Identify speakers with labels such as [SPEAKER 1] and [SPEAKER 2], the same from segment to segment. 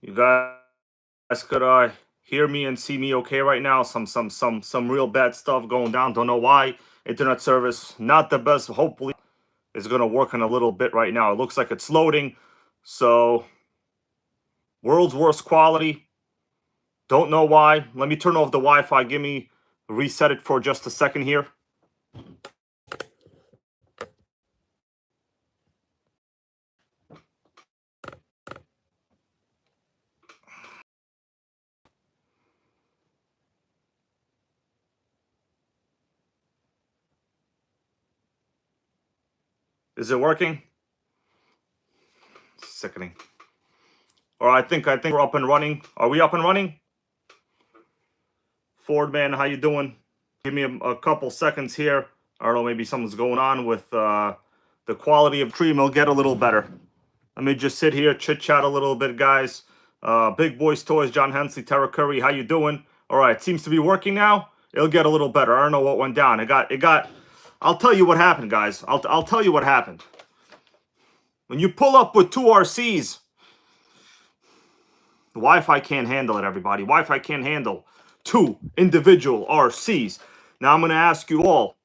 [SPEAKER 1] You guys could hear me and see me okay right now. Some real bad stuff going down. Don't know why. Internet service not the best. Hopefully it's gonna work in a little bit right now. It looks like it's loading. So world's worst quality. Don't know why. Let me turn off the Wi-Fi. Give me reset it for just a second here. Is it working? Sickening. All right, I think we're up and running. Are we up and running? Ford man, how you doing? Give me a couple seconds here. I don't know, maybe something's going on with the quality of stream. It'll get a little better. Let me just sit here, chit chat a little bit, guys. Big Boys Toys, John Hensley, Tara Curry, how you doing? All right, seems to be working now. It'll get a little better. I don't know what went down. It got. I'll tell you what happened, guys. I'll tell you what happened. When you pull up with two RCs, the Wi-Fi can't handle it, everybody. Wi-Fi can't handle two individual RCs. Now I'm going to ask you all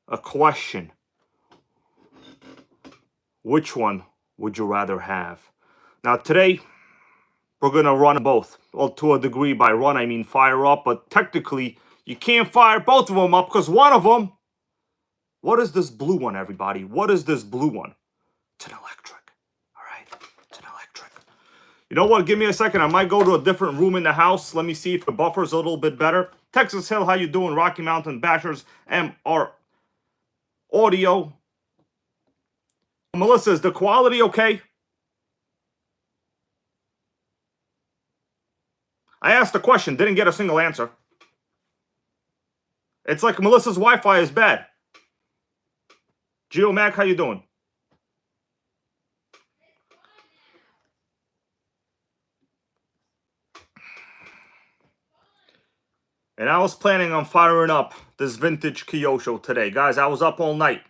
[SPEAKER 1] a question. Which one would you rather have? Now today, we're going to run both. Well, to a degree, by run, I mean fire up. But technically, you can't fire both of them up because one of them... What is this blue one, everybody? What is this blue one? It's an electric. All right? It's an electric. You know what? Give me a second. I might go to a different room in the house. Let me see if the buffer's a little bit better. Texas Hill, how you doing? Rocky Mountain Bashers, MR Audio. Melissa, is the quality okay? I asked a question, didn't get a single answer. It's like Melissa's Wi-Fi is bad. Geo Mac, how you doing? And I was planning on firing up this vintage Kyosho today. Guys, I was up all night.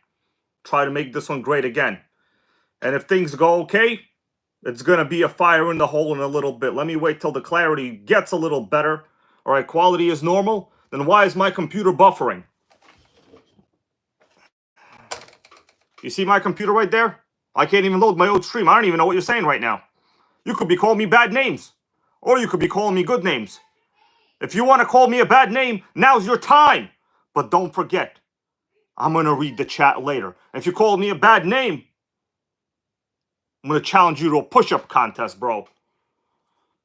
[SPEAKER 1] Try to make this one great again. And if things go okay, it's going to be a fire in the hole in a little bit. Let me wait till the clarity gets a little better. All right, quality is normal. Then why is my computer buffering? You see my computer right there? I can't even load my old stream. I don't even know what you're saying right now. You could be calling me bad names. Or you could be calling me good names. If you want to call me a bad name, now's your time. But don't forget, I'm going to read the chat later. If you call me a bad name, I'm going to challenge you to a push-up contest, bro.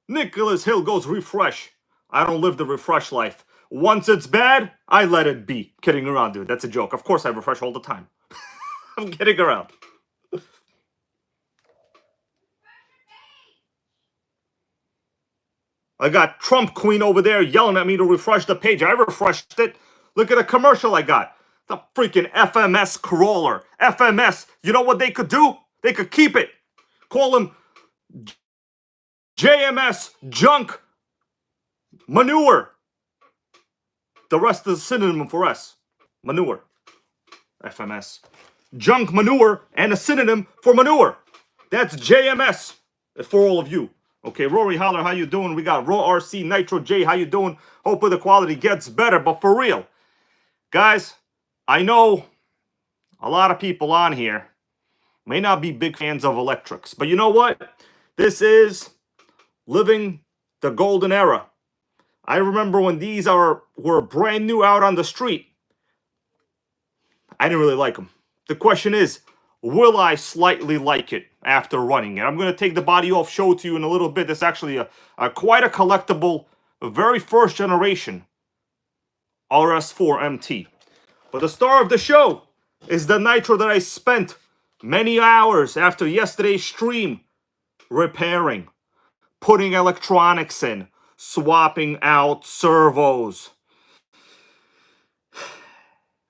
[SPEAKER 1] Nicholas Hill goes refresh. I don't live the refresh life. Once it's bad, I let it be. Kidding around, dude. That's a joke. Of course I refresh all the time. I'm kidding around. I got Trump Queen over there yelling at me to refresh the page. I refreshed it. Look at the commercial I got. The freaking FMS crawler. FMS. You know what they could do? They could keep it. Call him JMS junk manure. The rest is a synonym for S. Manure. FMS. Junk manure and a synonym for manure. That's JMS for all of you. Okay, Rory Holler, how you doing? We got Raw RC, Nitro J, how you doing? Hopefully the quality gets better, but for real, guys, I know a lot of people on here may not be big fans of electrics, but you know what? This is living the golden era. I remember when these were brand new out on the street. I didn't really like them. The question is, will I slightly like it after running it? I'm going to take the body off, show it to you in a little bit. It's actually quite a collectible, very first generation RS4 MT. But the star of the show is the Nitro that I spent many hours after yesterday's stream repairing, putting electronics in, swapping out servos.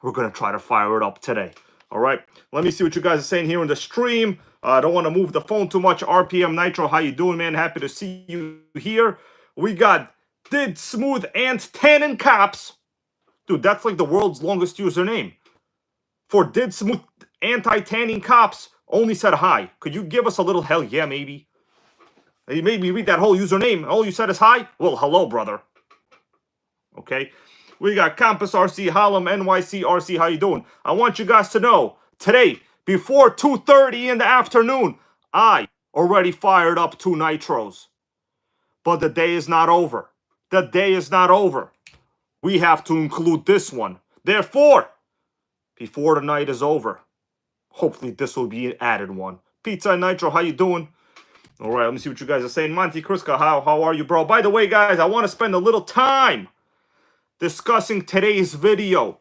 [SPEAKER 1] We're going to try to fire it up today. All right, let me see what you guys are saying here in the stream. I don't want to move the phone too much. RPM Nitro, how you doing, man? Happy to see you here. We got Did Smooth and Tannin Cops. Dude, that's like the world's longest username. For Did Smooth Anti-Tanning Cops, only said hi. Could you give us a little hell yeah, maybe? You made me read that whole username. All you said is hi? Well, hello, brother. Okay? We got Campus RC, Harlem, NYC RC. How you doing? I want you guys to know, today, before 2:30 in the afternoon, I already fired up 2 Nitros. But the day is not over. The day is not over. We have to include this one. Therefore, before the night is over, hopefully this will be an added one. Pizza and Nitro, how you doing? All right, let me see what you guys are saying. Monty Kriska, how are you, bro? By the way, guys, I want to spend a little time discussing today's video.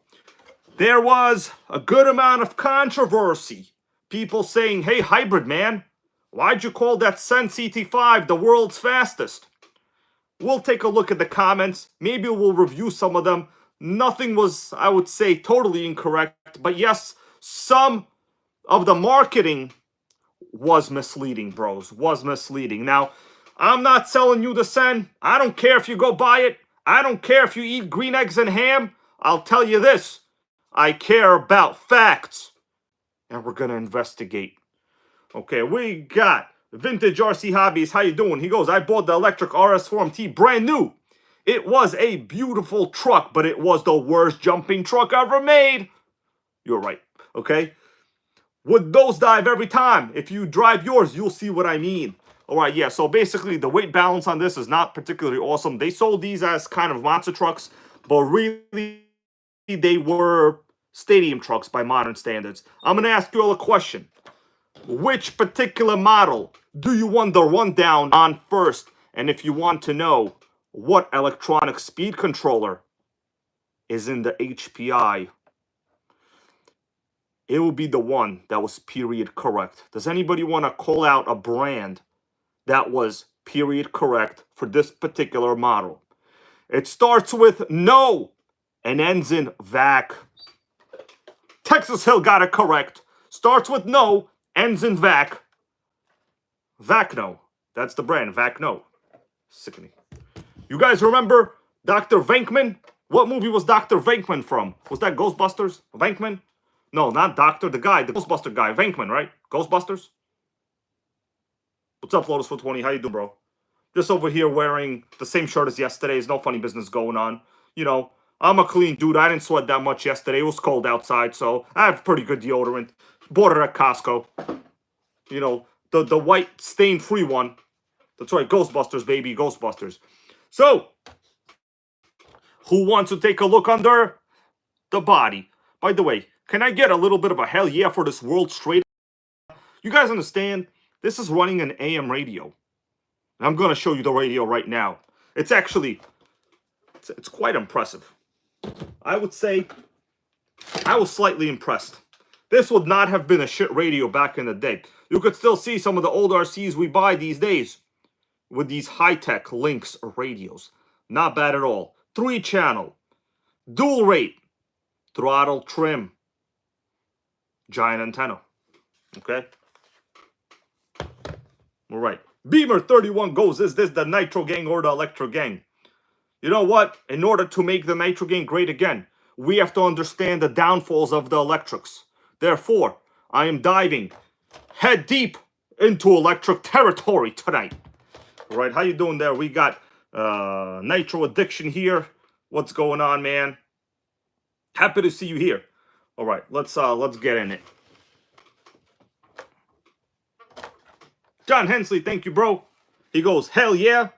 [SPEAKER 1] There was a good amount of controversy. People saying, hey, hybrid man, why'd you call that Sense ET5 the world's fastest? We'll take a look at the comments. Maybe we'll review some of them. Nothing was, I would say, totally incorrect. But yes, some of the marketing was misleading, bros. Was misleading. Now, I'm not selling you the Sen. I don't care if you go buy it. I don't care if you eat green eggs and ham. I'll tell you this. I care about facts. And we're going to investigate. Okay, we got Vintage RC Hobbies. How you doing? He goes, I bought the electric RS4 MT brand new. It was a beautiful truck, but it was the worst jumping truck ever made. You're right, okay? Would those dive every time? If you drive yours, you'll see what I mean. All right, yeah, so basically the weight balance on this is not particularly awesome. They sold these as kind of monster trucks, but really they were stadium trucks by modern standards. I'm going to ask you all a question. Which particular model do you want the rundown on first? And if you want to know what electronic speed controller is in the HPI, it will be the one that was period correct. Does anybody want to call out a brand that was period correct for this particular model? It starts with no and ends in VAC. Texas Hill got it correct. Starts with no, ends in VAC. VACNO. That's the brand, VACNO. Sickening. You guys remember Dr. Venkman? What movie was Dr. Venkman from? Was that Ghostbusters? Venkman? No, not Doctor, the guy, the Ghostbuster guy. Venkman, right? Ghostbusters? What's up, Lotus 420? How you doing, bro? Just over here wearing the same shirt as yesterday. There's no funny business going on. You know, I'm a clean dude. I didn't sweat that much yesterday. It was cold outside, so I have pretty good deodorant. Bought it at Costco. You know, the white stain-free one. That's right, Ghostbusters, baby, Ghostbusters. So, who wants to take a look under the body? By the way, can I get a little bit of a hell yeah for this World Straight? You guys understand? This is running an AM radio. And I'm going to show you the radio right now. It's actually, it's quite impressive. I would say I was slightly impressed. This would not have been a shit radio back in the day. You could still see some of the old RCs we buy these days with these high-tech Lynx radios. Not bad at all. 3-channel, dual rate, throttle trim, giant antenna. Okay? All right. Beamer 31 goes, is this the Nitro gang or the Electro gang? You know what? In order to make the Nitro gang great again, we have to understand the downfalls of the electrics. Therefore, I am diving head deep into electric territory tonight. All right, how you doing there? We got Nitro Addiction here. What's going on, man? Happy to see you here. All right, let's get in it. John Hensley, thank you, bro. He goes, hell yeah,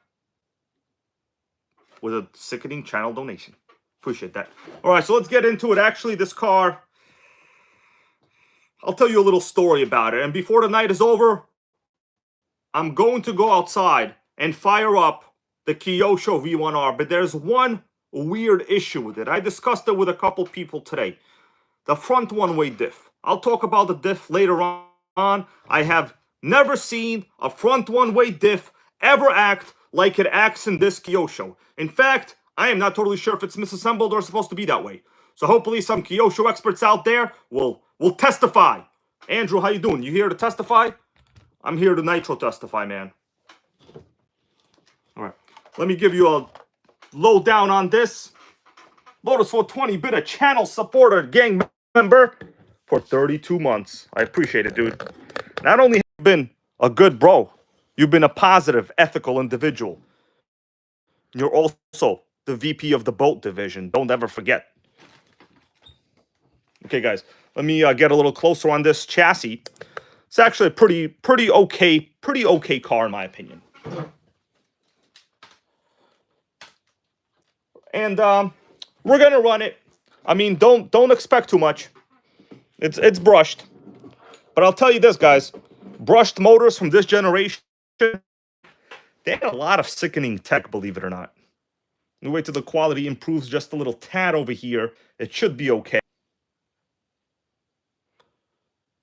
[SPEAKER 1] with a sickening channel donation. Appreciate that. All right, so let's get into it. Actually, this car, I'll tell you a little story about it. And before the night is over, I'm going to go outside and fire up the Kyosho V1R. But there's one weird issue with it. I discussed it with a couple people today. The front one-way diff. I'll talk about the diff later on. I have never seen a front one-way diff ever act like it acts in this Kyosho. In fact, I am not totally sure if it's misassembled or supposed to be that way. So hopefully some Kyosho experts out there will testify. Andrew, how you doing? You here to testify? I'm here to Nitro testify, man. All right. Let me give you a lowdown on this. Lotus 420 been a channel supporter, gang member for 32 months. I appreciate it, dude. Not only have you been a good bro, You've been a positive, ethical individual. You're also the VP of the boat division. Don't ever forget. Okay, guys, let me get a little closer on this chassis. It's actually a pretty okay car in my opinion. And we're gonna run it. I mean, don't expect too much. It's brushed, but I'll tell you this, guys. Brushed motors from this generation, they had a lot of sickening tech, believe it or not. We wait till the quality improves just a little tad over here. It should be okay.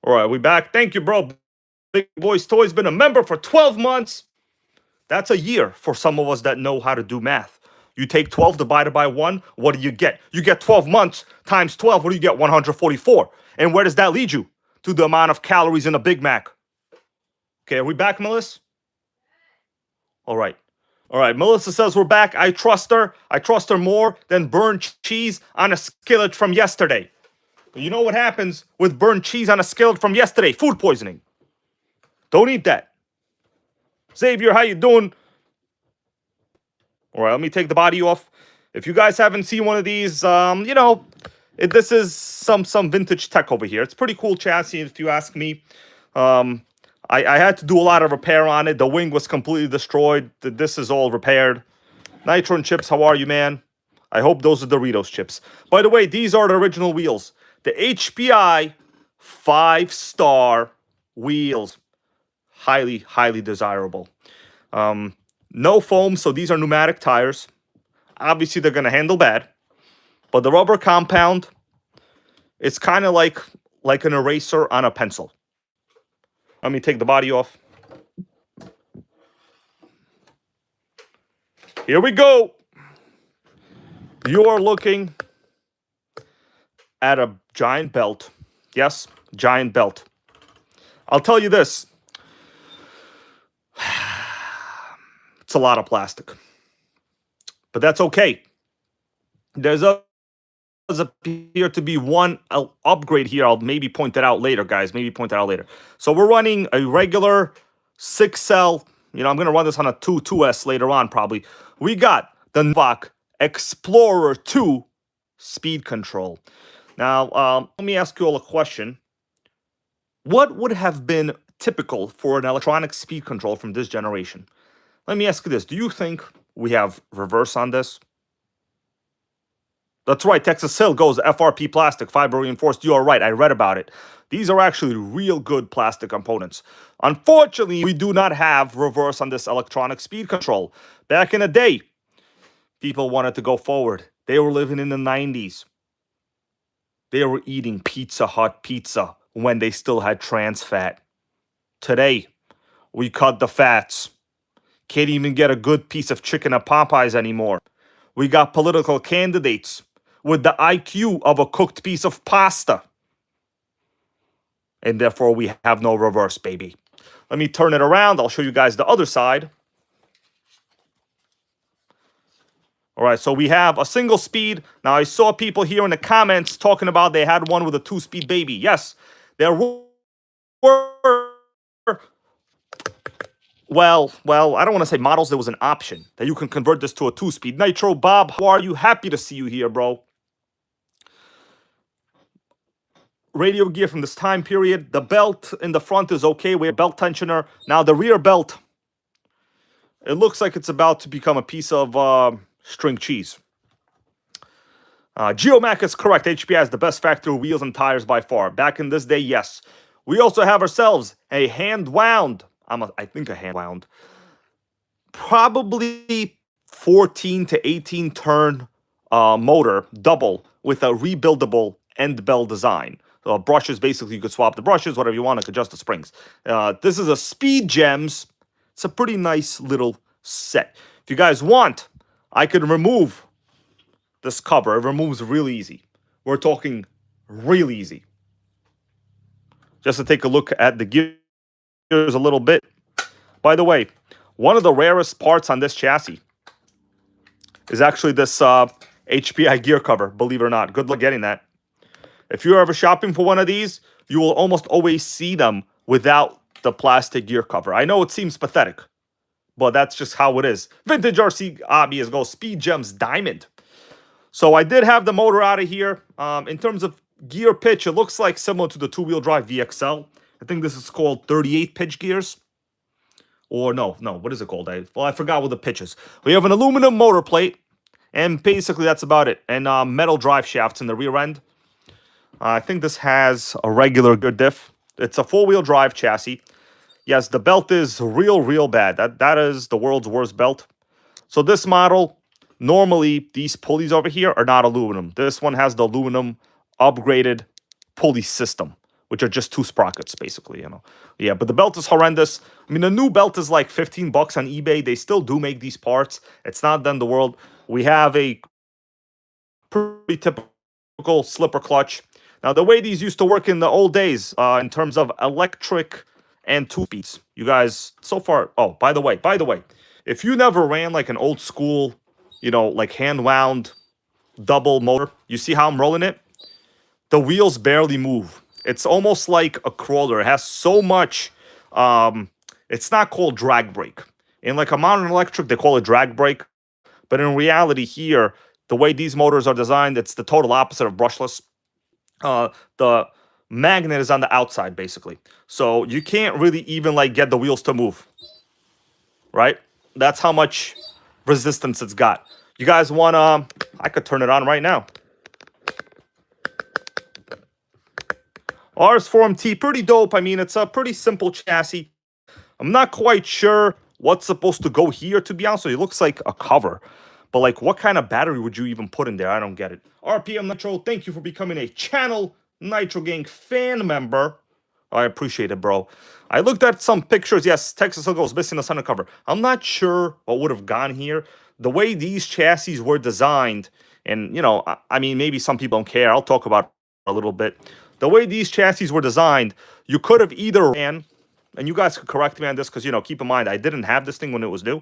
[SPEAKER 1] All right, we back. Thank you, bro. Big Boys Toys been a member for 12 months. That's a year for some of us that know how to do math. You take 12 divided by 1, what do you get? You get 12 months times 12. What do you get? 144. And where does that lead you? To the amount of calories in a Big Mac. Okay, are we back, Melissa? All right. All right, Melissa says we're back. I trust her. I trust her more than burnt cheese on a skillet from yesterday. You know what happens with burnt cheese on a skillet from yesterday? Food poisoning. Don't eat that. Xavier, how you doing? All right, let me take the body off. If you guys haven't seen one of these, this is some vintage tech over here. It's pretty cool chassis, if you ask me. I had to do a lot of repair on it. The wing was completely destroyed. This is all repaired. Nitro and Chips, how are you, man? I hope those are Doritos chips. By the way, these are the original wheels. The HPI 5-star wheels. Highly desirable. No foam, so these are pneumatic tires. Obviously, they're going to handle bad. But the rubber compound, it's kind of like an eraser on a pencil. Let me take the body off. Here we go. You are looking at a giant belt. Yes, giant belt. I'll tell you this. It's a lot of plastic. But that's okay. There's appear to be one upgrade here. I'll maybe point that out later, guys. Maybe point that out later. So we're running a regular 6-cell. I'm going to run this on a 2S later on, probably. We got the Novak Explorer 2 speed control. Now, let me ask you all a question. What would have been typical for an electronic speed control from this generation? Let me ask you this. Do you think we have reverse on this? That's right. Texas Hill goes FRP plastic, fiber reinforced. You are right. I read about it. These are actually real good plastic components. Unfortunately, we do not have reverse on this electronic speed control. Back in the day, people wanted to go forward. They were living in the 90s. They were eating Pizza Hut pizza when they still had trans fat. Today, we cut the fats. Can't even get a good piece of chicken at Popeyes anymore. We got political candidates with the IQ of a cooked piece of pasta. And therefore, we have no reverse, baby. Let me turn it around. I'll show you guys the other side. All right, so we have a single speed. Now, I saw people here in the comments talking about they had one with a 2-speed baby. Yes, there were... Well, I don't want to say models. There was an option that you can convert this to a 2-speed. Nitro, Bob, how are you? Happy to see you here, bro. Radio gear from this time period. The belt in the front is okay. We have belt tensioner. Now, the rear belt, it looks like it's about to become a piece of string cheese. Geomac is correct. HPI is the best factory wheels and tires by far. Back in this day, yes. We also have ourselves a hand-wound. I think a hand-wound. Probably 14 to 18 turn motor, double, with a rebuildable end bell design. Brushes, basically, you could swap the brushes, whatever you want, to adjust the springs. This is a Speed Gems. It's a pretty nice little set. If you guys want, I could remove this cover. It removes real easy. We're talking real easy. Just to take a look at the gears a little bit. By the way, one of the rarest parts on this chassis is actually this HPI gear cover, believe it or not. Good luck getting that. If you're ever shopping for one of these, you will almost always see them without the plastic gear cover. I know it seems pathetic, but that's just how it is. Vintage RC Obvious goes Speed Gems Diamond. So I did have the motor out of here. In terms of gear pitch, it looks like similar to the two-wheel drive VXL. I think this is called 38 pitch gears. Or no, what is it called? I forgot what the pitch is. We have an aluminum motor plate, and basically that's about it. And metal drive shafts in the rear end. I think this has a regular gear diff. It's a four-wheel drive chassis. Yes, the belt is real bad. That is the world's worst belt. So this model, normally these pulleys over here are not aluminum. This one has the aluminum upgraded pulley system, which are just two sprockets, basically, you know. Yeah, but the belt is horrendous. I mean, the new belt is like 15 bucks on eBay. They still do make these parts. It's not the end of the world. We have a pretty typical slipper clutch. Now, the way these used to work in the old days, in terms of electric and two-speeds, you guys, so far, oh, by the way, if you never ran like an old school, you know, like hand-wound double motor, you see how I'm rolling it? The wheels barely move. It's almost like a crawler. It has so much, it's not called drag brake. In like a modern electric, they call it drag brake. But in reality here, the way these motors are designed, it's the total opposite of brushless. The magnet is on the outside, basically. So you can't really even like get the wheels to move. Right? That's how much resistance it's got. You guys want I could turn it on right now. RS4MT, pretty dope. I mean, it's a pretty simple chassis. I'm not quite sure what's supposed to go here, to be honest with you. It looks like a cover. But, like, what kind of battery would you even put in there? I don't get it. RPM Nitro, thank you for becoming a channel Nitro Gang fan member. I appreciate it, bro. I looked at some pictures. Yes, Texas Hill goes missing the center cover. I'm not sure what would have gone here. The way these chassis were designed, and, you know, I mean, maybe some people don't care. I'll talk about it a little bit. The way these chassis were designed, you could have either ran, and you guys could correct me on this because, you know, keep in mind, I didn't have this thing when it was new.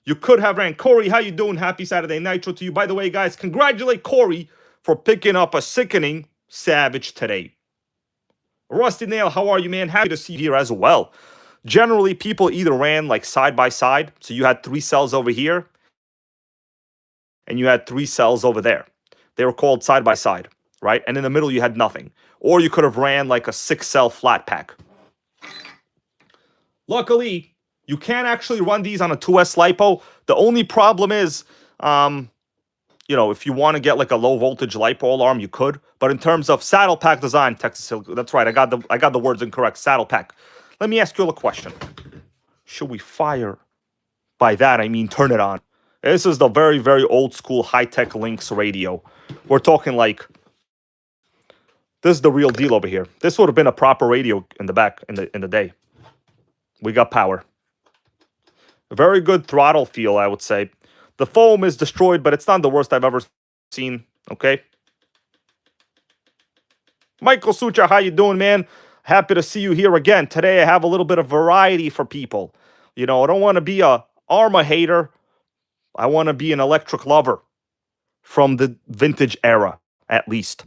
[SPEAKER 1] You could have ran. Corey, how you doing? Happy Saturday Nitro to you. By the way, guys, congratulate Corey for picking up a sickening Savage today. Rusty Nail, how are you, man? Happy to see you here as well. Generally, people either ran like side by side. So you had 3 cells over here, and you had 3 cells over there. They were called side by side, right? And in the middle, you had nothing. Or you could have ran like a 6-cell flat pack. Luckily, you can actually run these on a 2S LiPo. The only problem is, you know, if you want to get like a low voltage LiPo alarm, you could. But in terms of saddle pack design, Texas Hill, that's right. I got the words incorrect. Saddle pack. Let me ask you a question. Should we fire? By that, I mean turn it on. This is the very, very old school high-tech Lynx radio. We're talking like, this is the real deal over here. This would have been a proper radio in the back in the day. We got power. A very good throttle feel, I would say. The foam is destroyed, but it's not the worst I've ever seen. Okay. Michael Sucha, how you doing, man? Happy to see you here again. Today I have a little bit of variety for people. You know, I don't want to be a Arma hater. I want to be an electric lover from the vintage era, at least.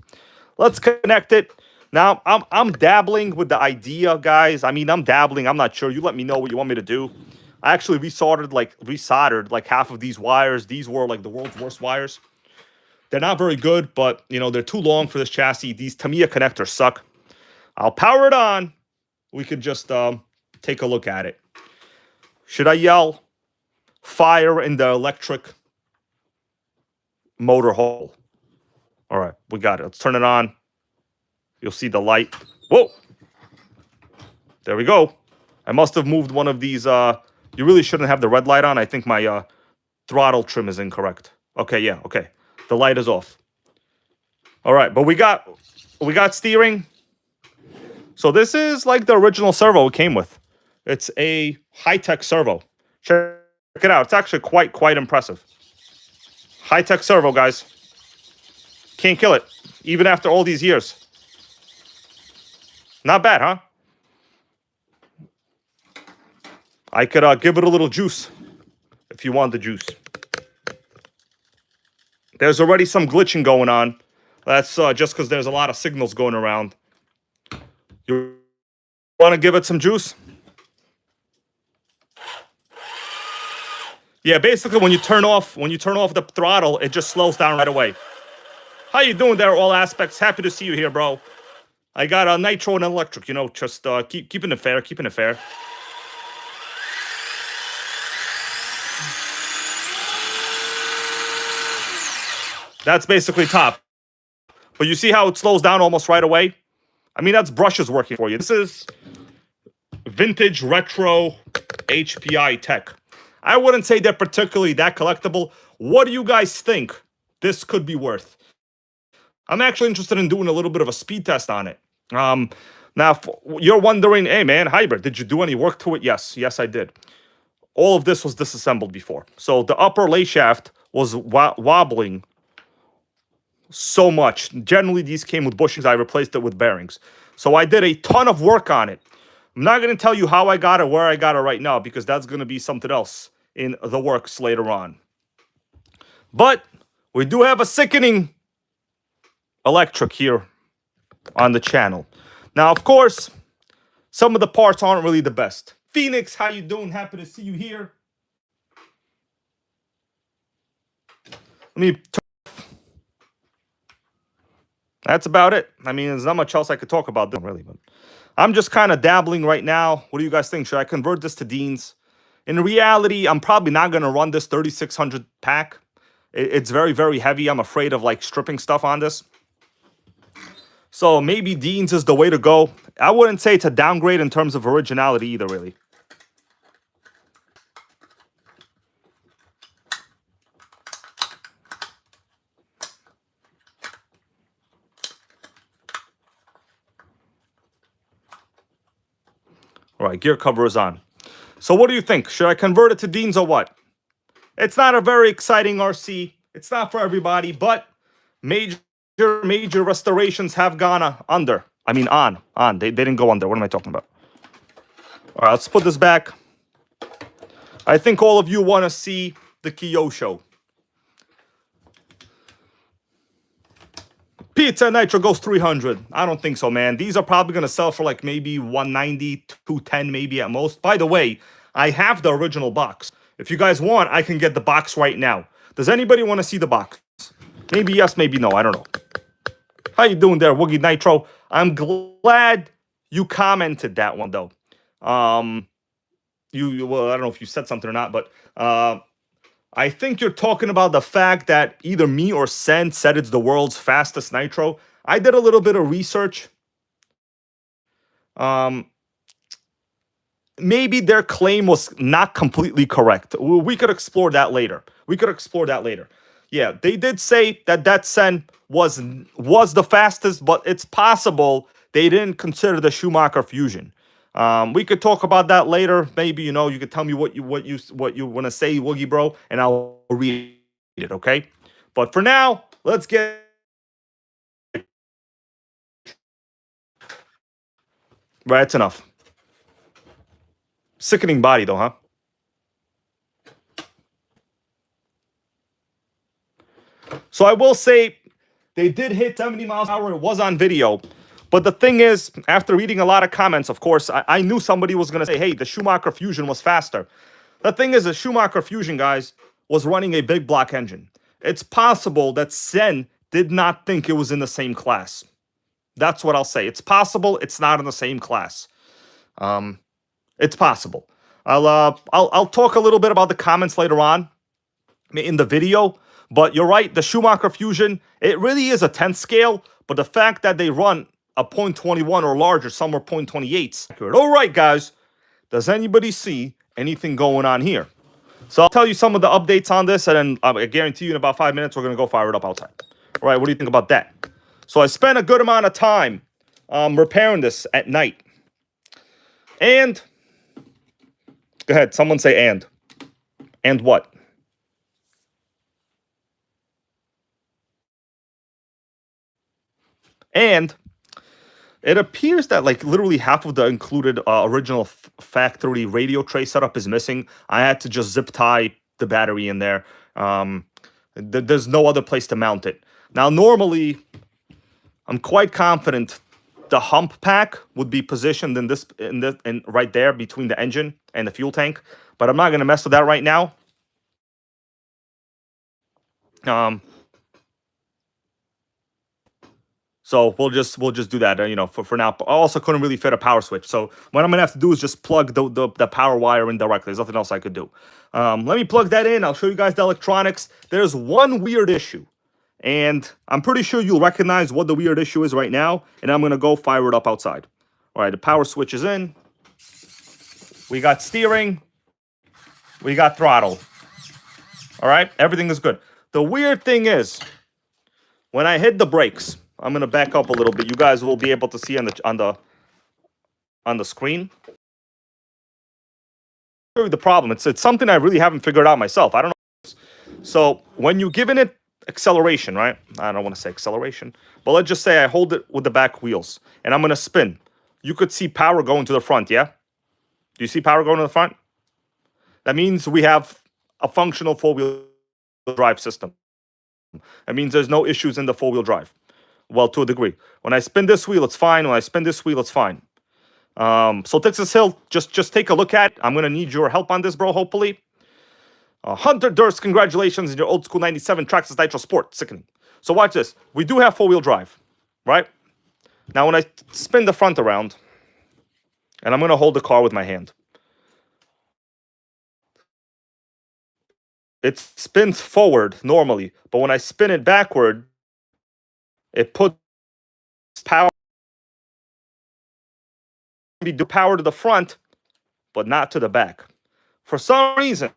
[SPEAKER 1] Let's connect it. Now, I'm dabbling with the idea, guys. I mean, I'm dabbling. I'm not sure. You let me know what you want me to do. I actually resoldered like half of these wires. These were like the world's worst wires. They're not very good, but, you know, they're too long for this chassis. These Tamiya connectors suck. I'll power it on. We could just take a look at it. Should I yell fire in the electric motor hole? All right, we got it. Let's turn it on. You'll see the light. Whoa. There we go. I must have moved one of these. You really shouldn't have the red light on. I think my throttle trim is incorrect. Okay, yeah, okay. The light is off. All right, but we got steering. So this is like the original servo it came with. It's a high-tech servo. Check it out. It's actually quite impressive. High-tech servo, guys. Can't kill it, even after all these years. Not bad, huh? I could give it a little juice if you want the juice. There's already some glitching going on. That's just because there's a lot of signals going around. You want to give it some juice? Yeah, basically when you turn off the throttle, it just slows down right away. How you doing there, all aspects? Happy to see you here, bro. I got a nitro and electric, you know, just keeping it fair, keeping it fair. That's basically top. But you see how it slows down almost right away? I mean, that's brushes working for you. This is vintage retro HPI tech. I wouldn't say they're particularly that collectible. What do you guys think this could be worth? I'm actually interested in doing a little bit of a speed test on it. Now, you're wondering, hey man, Hybrid, did you do any work to it? Yes, I did. All of this was disassembled before. So the upper lay shaft was wobbling so much. Generally, these came with bushings. I replaced it with bearings. So I did a ton of work on it. I'm not going to tell you how I got it, where I got it right now, because that's going to be something else in the works later on. But we do have a sickening electric here on the channel. Now, of course, some of the parts aren't really the best. Phoenix, how you doing? Happy to see you here. Let me... That's about it. I mean, there's not much else I could talk about this, really, but I'm just kind of dabbling right now. What do you guys think? Should I convert this to Dean's? In reality, I'm probably not going to run this 3600 pack. It's very, very heavy. I'm afraid of like stripping stuff on this. So maybe Dean's is the way to go. I wouldn't say it's a downgrade in terms of originality either, really. All right, gear cover is on. So what do you think? Should I convert it to Dean's or what? It's not a very exciting RC. It's not for everybody, but major restorations have gone under. I mean, on. They didn't go under. What am I talking about? All right, let's put this back. I think all of you want to see the Kyosho. Pizza Nitro goes 300. I don't think so, man. These are probably going to sell for like maybe 190, 210 maybe at most. By the way, I have the original box. If you guys want, I can get the box right now. Does anybody want to see the box? Maybe yes, maybe no. I don't know. How you doing there, Woogie Nitro? I'm glad you commented that one, though. Well, I don't know if you said something or not, but I think you're talking about the fact that either me or Sen said it's the world's fastest Nitro. I did a little bit of research. Maybe their claim was not completely correct. We could explore that later. Yeah, they did say that Sen was the fastest, but it's possible they didn't consider the Schumacher Fusion. We could talk about that later. Maybe, you know, you could tell me what you want to say, Woogie Bro, and I'll read it, okay? But for now, let's get... Right, that's enough. Sickening body, though, huh? So I will say they did hit 70 miles an hour. It was on video. But the thing is, after reading a lot of comments, of course, I knew somebody was going to say, hey, the Schumacher Fusion was faster. The thing is, the Schumacher Fusion, guys, was running a big block engine. It's possible that Sen did not think it was in the same class. That's what I'll say. It's possible it's not in the same class. It's possible. I'll talk a little bit about the comments later on in the video. But you're right, the Schumacher Fusion, it really is a 10th scale. But the fact that they run a 0.21 or larger, somewhere 0.28s. All right, guys. Does anybody see anything going on here? So I'll tell you some of the updates on this, and then I guarantee you in about 5 minutes, we're going to go fire it up outside. All right, what do you think about that? So I spent a good amount of time repairing this at night. And, go ahead, someone say and. And what? And it appears that like literally half of the included original factory radio tray setup is missing. I had to just zip tie the battery in there. There's no other place to mount it. Now, normally, I'm quite confident the hump pack would be positioned in right there between the engine and the fuel tank. But I'm not going to mess with that right now. So we'll just do that, for now. I also couldn't really fit a power switch. So what I'm gonna have to do is just plug the power wire in directly. There's nothing else I could do. Let me plug that in. I'll show you guys the electronics. There's one weird issue, and I'm pretty sure you'll recognize what the weird issue is right now. And I'm gonna go fire it up outside. All right, the power switch is in. We got steering. We got throttle. All right, everything is good. The weird thing is, when I hit the brakes, I'm gonna back up a little bit. You guys will be able to see on the screen. The problem. It's something I really haven't figured out myself. I don't know. So when you're giving it acceleration, right? I don't want to say acceleration, but let's just say I hold it with the back wheels and I'm gonna spin. You could see power going to the front, yeah? Do you see power going to the front? That means we have a functional four-wheel drive system. That means there's no issues in the four-wheel drive. Well, to a degree. When I spin this wheel, it's fine. When I spin this wheel, it's fine. So Texas Hill, just take a look at it. I'm going to need your help on this, bro, hopefully. Hunter Durst, congratulations on your old school 97 Traxxas Nitro Sport. Sickening. So watch this. We do have four-wheel drive, right? Now, when I spin the front around, and I'm going to hold the car with my hand, it spins forward normally, but when I spin it backward, it puts power. We do power to the front, but not to the back. For some reason,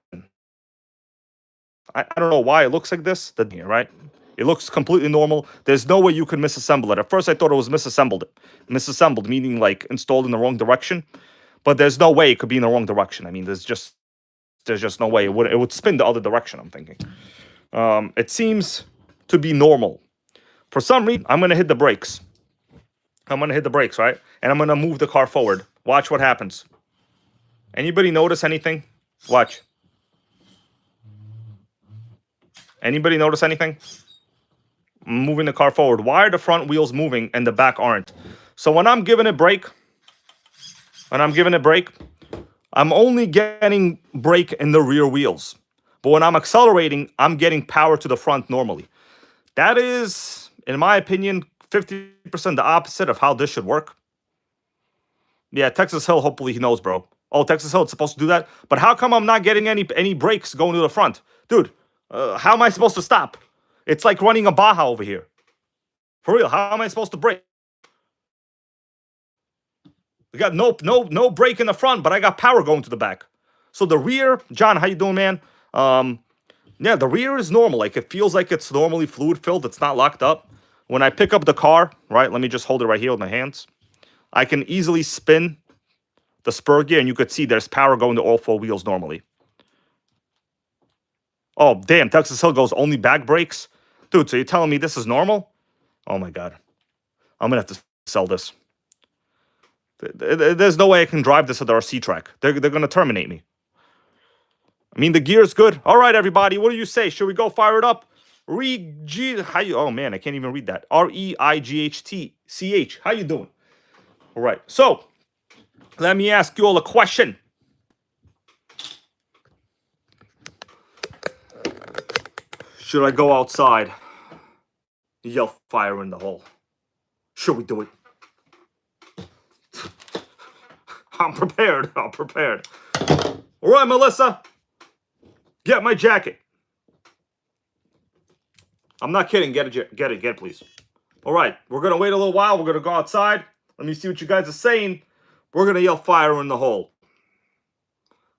[SPEAKER 1] I don't know why it looks like this. Here, right? It looks completely normal. There's no way you could misassemble it. At first, I thought it was misassembled. Misassembled, meaning like installed in the wrong direction. But there's no way it could be in the wrong direction. I mean, there's just no way it would spin the other direction. I'm thinking. It seems to be normal. For some reason, I'm gonna hit the brakes. I'm gonna hit the brakes, right? And I'm gonna move the car forward. Watch what happens. Anybody notice anything? Watch. Anybody notice anything? I'm moving the car forward. Why are the front wheels moving and the back aren't? So when I'm giving it brake, I'm only getting brake in the rear wheels. But when I'm accelerating, I'm getting power to the front normally. That is, in my opinion, 50% the opposite of how this should work. Yeah, Texas Hill, hopefully he knows, bro. Oh, Texas Hill, it's supposed to do that? But how come I'm not getting any brakes going to the front? Dude, how am I supposed to stop? It's like running a Baja over here. For real, how am I supposed to brake? We got no brake in the front, but I got power going to the back. So the rear, John, how you doing, man? Yeah, the rear is normal. Like, it feels like it's normally fluid filled. It's not locked up. When I pick up the car, right, let me just hold it right here with my hands. I can easily spin the spur gear, and you could see there's power going to all four wheels normally. Oh, damn, Texas Hill goes only back brakes? Dude, so you're telling me this is normal? Oh, my God. I'm going to have to sell this. There's no way I can drive this at the RC track. They're going to terminate me. I mean, the gear's good. All right, everybody, what do you say? Should we go fire it up? Oh, man, I can't even read that. REIGHTCH. How you doing? All right, so let me ask you all a question. Should I go outside? Yell fire in the hole. Should we do it? I'm prepared. I'm prepared. All right, Melissa. Get my jacket. I'm not kidding. Get it, please. All right, we're going to wait a little while. We're going to go outside. Let me see what you guys are saying. We're going to yell fire in the hole.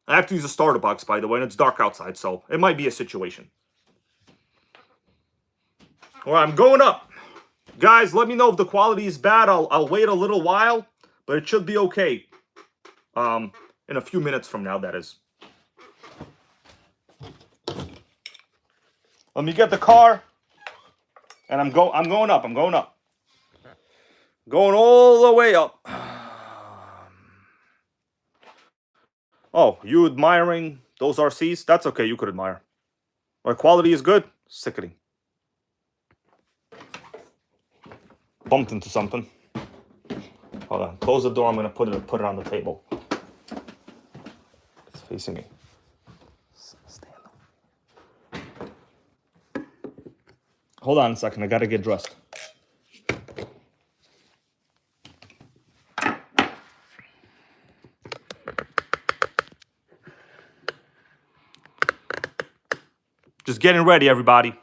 [SPEAKER 1] I have to use a starter box, by the way, and it's dark outside, so it might be a situation. All right, I'm going up. Guys, let me know if the quality is bad. I'll wait a little while, but it should be okay. In a few minutes from now, that is. Let me get the car, and I'm going up. I'm going up. Going all the way up. Oh, you admiring those RCs? That's okay. You could admire. My quality is good. Sickening. Bumped into something. Hold on. Close the door. I'm gonna put it on the table. It's facing me. Stand up. hold on a second. I gotta get dressed. Just getting ready, everybody.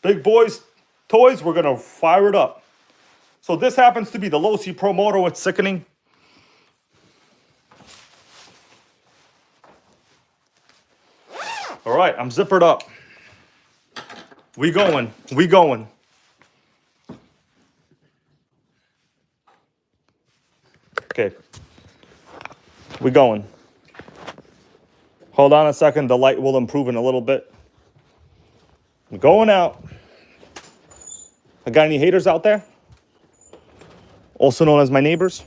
[SPEAKER 1] Big boys, toys, we're gonna fire it up. So this happens to be the Low C Pro Moto. It's sickening. All right, I'm zippered up. We going. Okay, we going. Hold on a second, the light will improve in a little bit. I'm going out. I got any haters out there? Also known as my neighbors?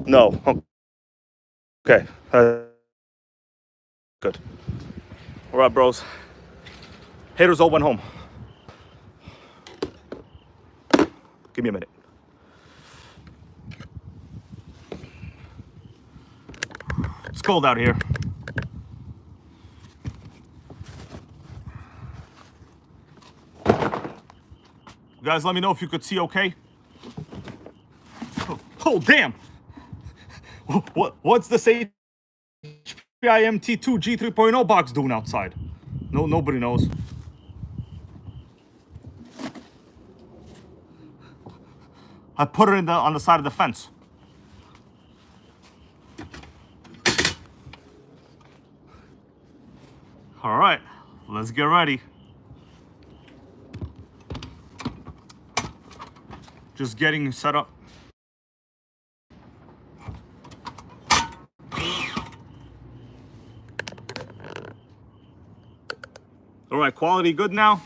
[SPEAKER 1] No. Okay. Good. All right, bros. Haters all went home. Give me a minute. It's cold out here. You guys, let me know if you could see okay. Oh damn! What's this HPI MT2 G3.0 box doing outside? No, nobody knows. I put it on the side of the fence. All right, let's get ready. Just getting set up. All right, quality good now.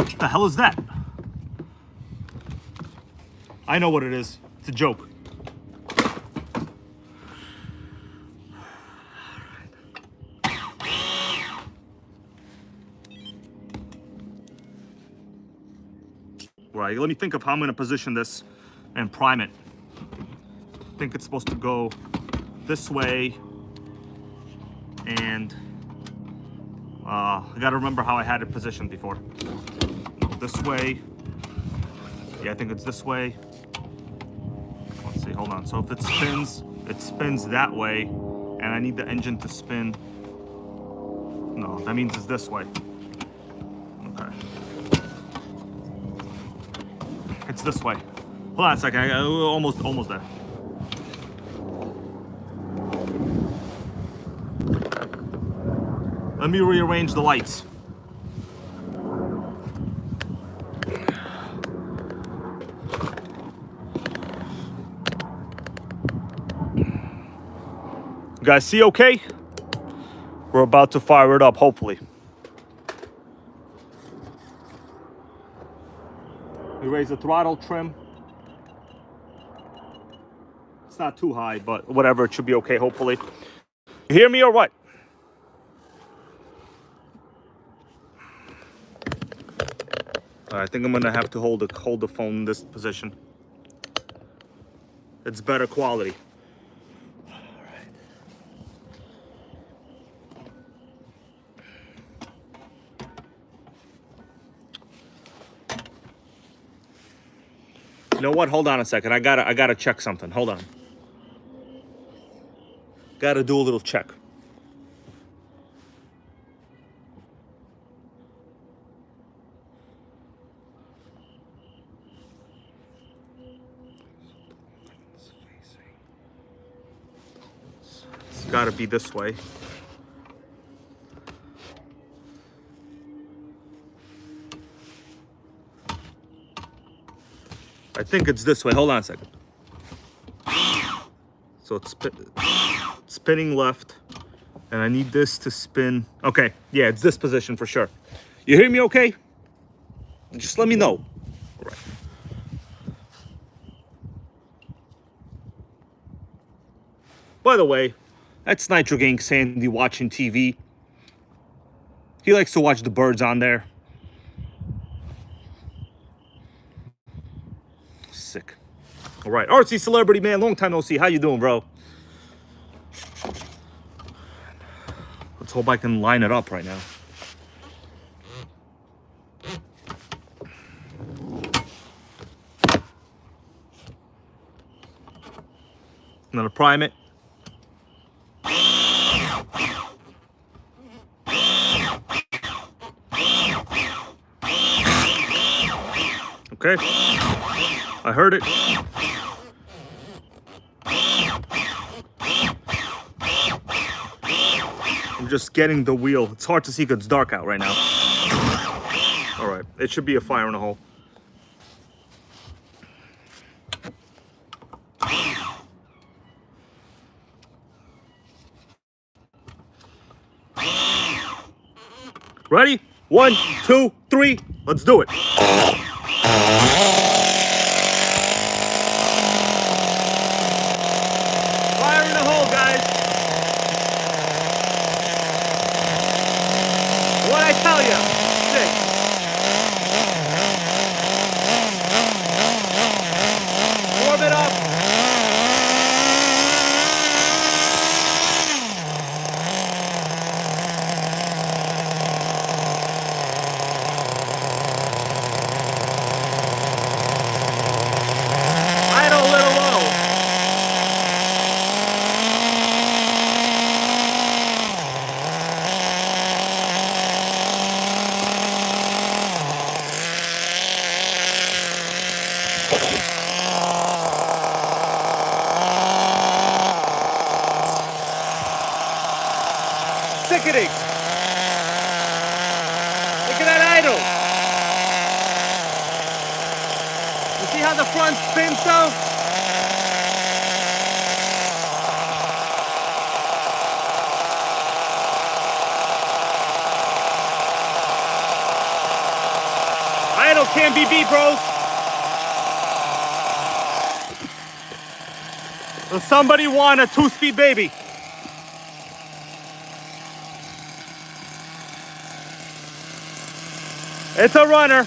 [SPEAKER 1] What the hell is that? I know what it is. It's a joke. Right, let me think of how I'm going to position this and prime it. I think it's supposed to go this way, and I got to remember how I had it positioned before. This way. Yeah, I think it's this way. Let's see, hold on. So if it spins that way, and I need the engine to spin. No, that means it's this way. Okay. It's this way. Hold on a second. I almost there. Let me rearrange the lights. You guys see okay? We're about to fire it up, hopefully. We raise the throttle trim. It's not too high, but whatever, it should be okay, hopefully. You hear me or what? I think I'm gonna have to hold the phone in this position. It's better quality. You know what? Hold on a second. I gotta check something. Hold on. Gotta do a little check. It's gotta be this way. I think it's this way. Hold on a second. So it's spinning left. And I need this to spin. Okay, yeah, it's this position for sure. You hear me okay? Just let me know. All right. By the way, that's Nitro Gang Sandy watching TV. He likes to watch the birds on there. Sick. All right, RC Celebrity Man, long time no see. How you doing, bro? Let's hope I can line it up right now. I'm gonna prime it. Okay, I heard it. I'm just getting the wheel. It's hard to see because it's dark out right now. All right, it should be a fire in a hole. Ready? 1, 2, 3. Let's do it. Fire in the hole, guys. What I tell you? Sick. Warm it up. Idle a little low. Sickening. Look at that idle. You see how the front spins though? Idle can't be beat, bros. Does somebody want a 2-speed baby? It's a runner.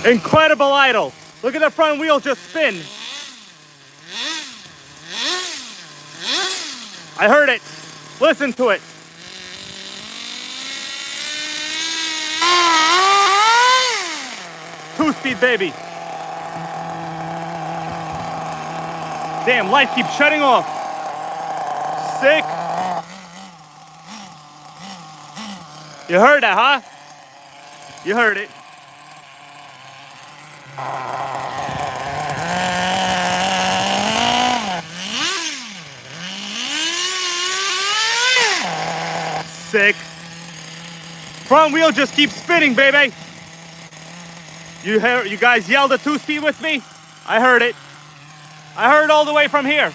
[SPEAKER 1] Incredible idle. Look at the front wheel just spin. I heard it. Listen to it. Two-speed baby. Damn, light keeps shutting off. Sick. You heard that, huh? You heard it. Sick. Front wheel just keeps spinning, baby. You guys yelled a 2-speed with me? I heard it. I heard all the way from here.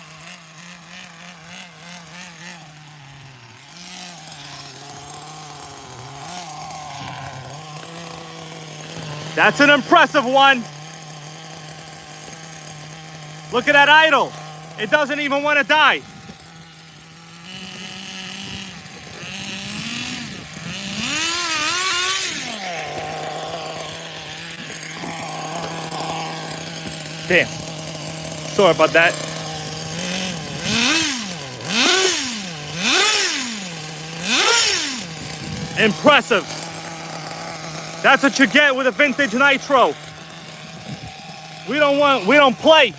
[SPEAKER 1] That's an impressive one. Look at that idle. It doesn't even want to die. Damn. Sorry about that. Impressive. That's what you get with a vintage Nitro. We don't play.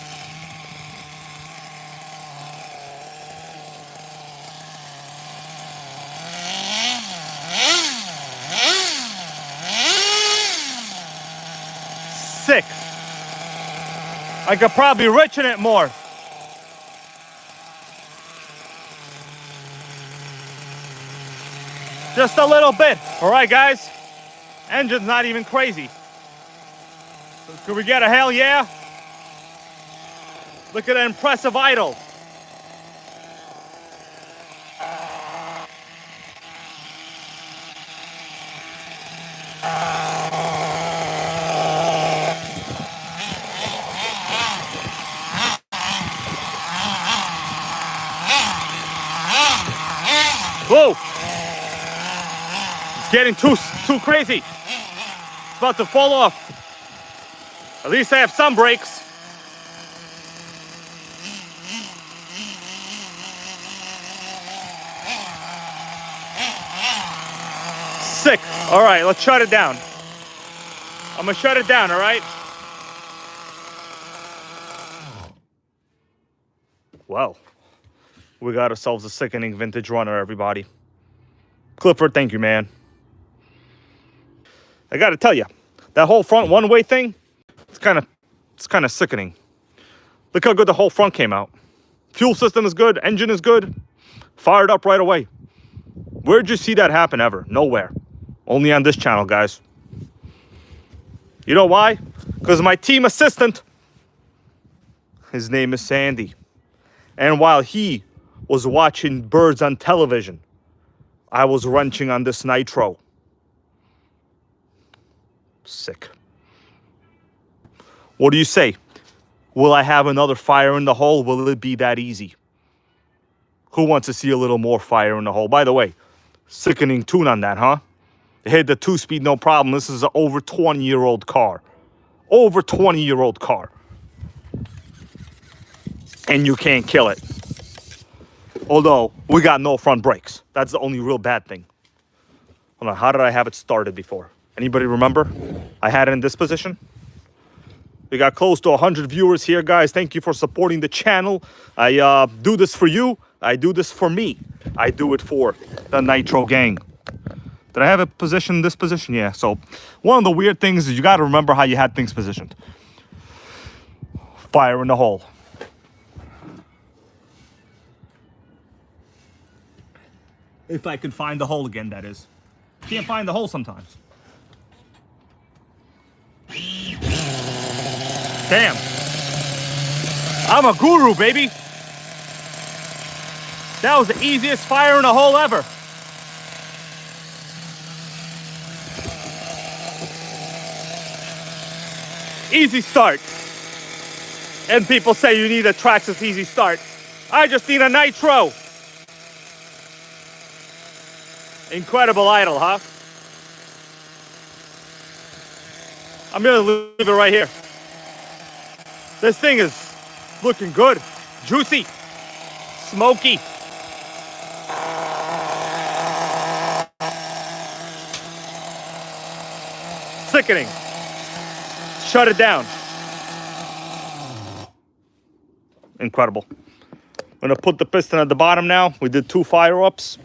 [SPEAKER 1] Sick. I could probably richen it more. Just a little bit. All right, guys. Engine's not even crazy. Could we get a hell yeah? Look at that impressive idle. Whoa! It's getting too crazy. It's about to fall off. At least I have some brakes. Sick. All right, let's shut it down. I'm gonna shut it down, all right? Well, we got ourselves a sickening vintage runner, everybody. Clifford, thank you, man. I gotta tell you, that whole front one-way thing, it's kind of sickening. Look how good the whole front came out. Fuel system is good, engine is good, fired up right away. Where'd you see that happen ever? Nowhere. Only on this channel, guys. You know why? Because my team assistant, his name is Sandy. And while he was watching birds on television, I was wrenching on this Nitro. Sick. What do you say? Will I have another fire in the hole? Will it be that easy? Who wants to see a little more fire in the hole? By the way, sickening tune on that, huh? It hit the 2-speed, no problem. This is an over 20-year-old car. Over 20-year-old car. And you can't kill it. Although, we got no front brakes. That's the only real bad thing. Hold on, how did I have it started before? Anybody remember? I had it in this position. We got close to 100 viewers here, guys. Thank you for supporting the channel. I do this for you. I do this for me. I do it for the Nitro gang. Did I have it positioned in this position? Yeah. So one of the weird things is you got to remember how you had things positioned. Fire in the hole. If I could find the hole again, that is. Can't find the hole sometimes. Damn. I'm a guru, baby. That was the easiest fire in the hole ever. Easy start. And people say you need a Traxxas easy start. I just need a Nitro. Incredible idle, huh? I'm gonna leave it right here. This thing is looking good. Juicy. Smoky. Sickening. Shut it down. Incredible. I'm gonna put the piston at the bottom now. We did 2 fire-ups.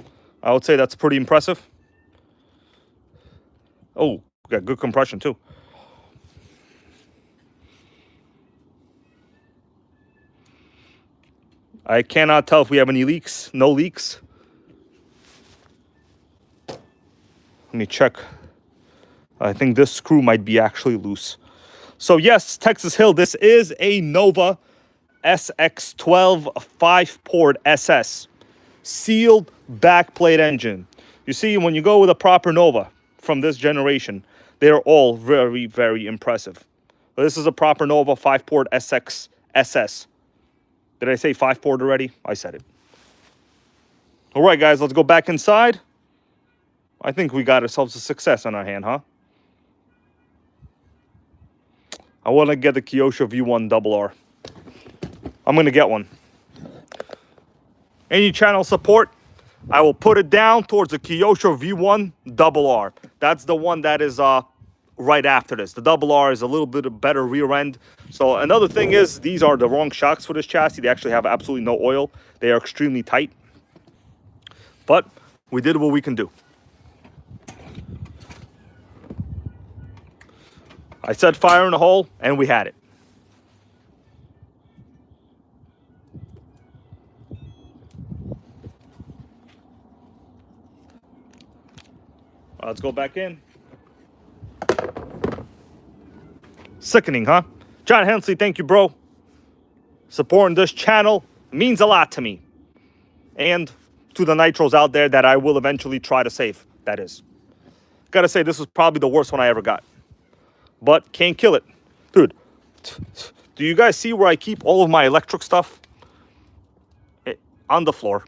[SPEAKER 1] I would say that's pretty impressive. Oh, we got good compression too. I cannot tell if we have any leaks. No leaks. Let me check. I think this screw might be actually loose. So yes, Texas Hill, this is a Nova SX12 5-port SS. Sealed backplate engine. You see, when you go with a proper Nova from this generation, they're all very, very impressive. This is a proper Nova 5-port SX SS. Did I say 5-port already? I said it. All right, guys, let's go back inside. I think we got ourselves a success on our hand, huh? I want to get the Kyosho V1 RR. I'm going to get one. Any channel support, I will put it down towards the Kyosho V1 RR. That's the one that is right after this. The RR is a little bit of better rear end. So another thing is, these are the wrong shocks for this chassis. They actually have absolutely no oil. They are extremely tight. But we did what we can do. I said fire in the hole, and we had it. Let's go back in. Sickening, huh? John Hensley, thank you, bro. Supporting this channel means a lot to me. And to the Nitros out there that I will eventually try to save, that is. Gotta say, this was probably the worst one I ever got. But can't kill it. Dude, do you guys see where I keep all of my electric stuff? On the floor.